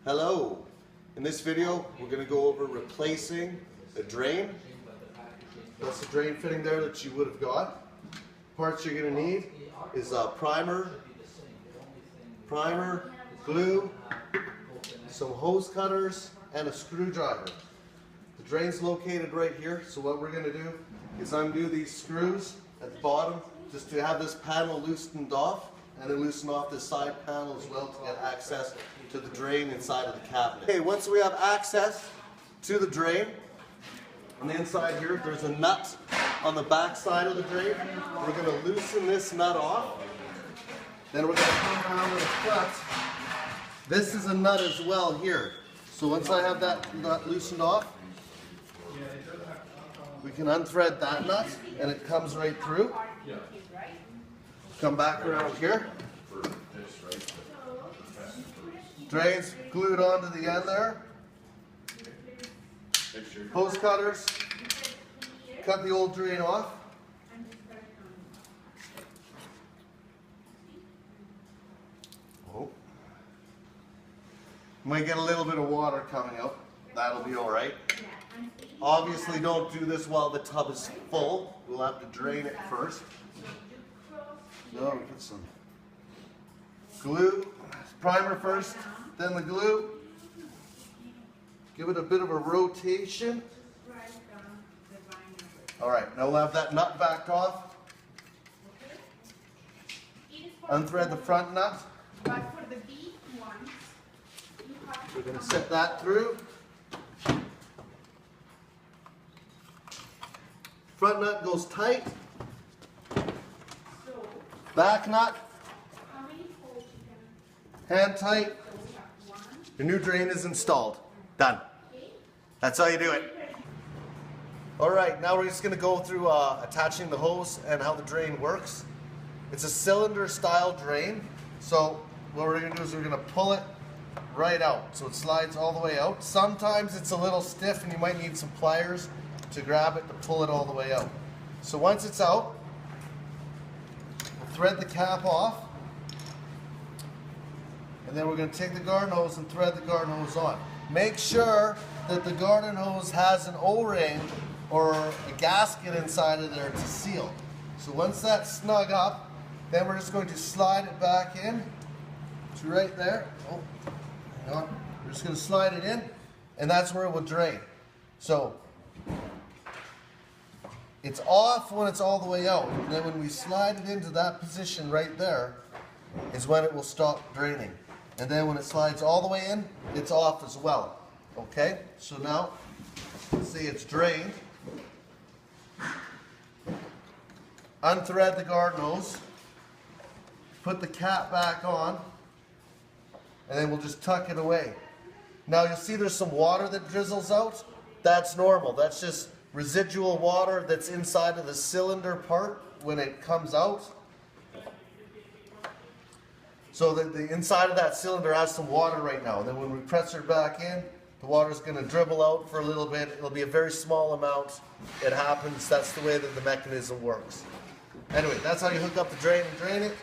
Hello! In this video, we're going to go over replacing a drain. That's the drain fitting there that you would have got. Parts you're going to need is a primer, glue, some hose cutters, and a screwdriver. The drain's located right here, so what we're going to do is undo these screws at the bottom just to have this panel loosened off, and then loosen off this side panel as well to get access to the drain inside of the cabinet. Okay, once we have access to the drain, on the inside here, there's a nut on the back side of the drain. We're going to loosen this nut off. Then we're going to come around to the front. This is a nut as well here. So once I have that nut loosened off, we can unthread that nut and it comes right through. Come back around here. Drain's glued onto the end there. Hose cutters. Cut the old drain off. Oh. Might get a little bit of water coming out. That'll be alright. Obviously don't do this while the tub is full. We'll have to drain it first. So we put some glue, primer first, then the glue. Give it a bit of a rotation. Alright, now we'll have that nut backed off. Unthread the front nut. We're going to set that through. Front nut goes tight. Back nut. Hand tight. Your new drain is installed. Done. That's how you do it. Alright, now we're just going to go through attaching the hose and how the drain works. It's a cylinder style drain. So what we're going to do is we're going to pull it right out. So it slides all the way out. Sometimes it's a little stiff and you might need some pliers to grab it to pull it all the way out. So once it's out, we'll thread the cap off. And then we're going to take the garden hose and thread the garden hose on. Make sure that the garden hose has an O-ring or a gasket inside of there to seal. So once that's snug up, then we're just going to slide it back in to right there. Oh, hang on. We're just going to slide it in, and that's where it will drain. So it's off when it's all the way out. And then when we slide it into that position right there is when it will stop draining. And then when it slides all the way in, it's off as well. Okay? So now, see it's drained. Unthread the garden hose. Put the cap back on. And then we'll just tuck it away. Now you'll see there's some water that drizzles out. That's normal. That's just residual water that's inside of the cylinder part when it comes out. So the inside of that cylinder has some water right now. And then when we press it back in, the water's going to dribble out for a little bit. It'll be a very small amount. It happens. That's the way that the mechanism works. Anyway, that's how you hook up the drain and drain it.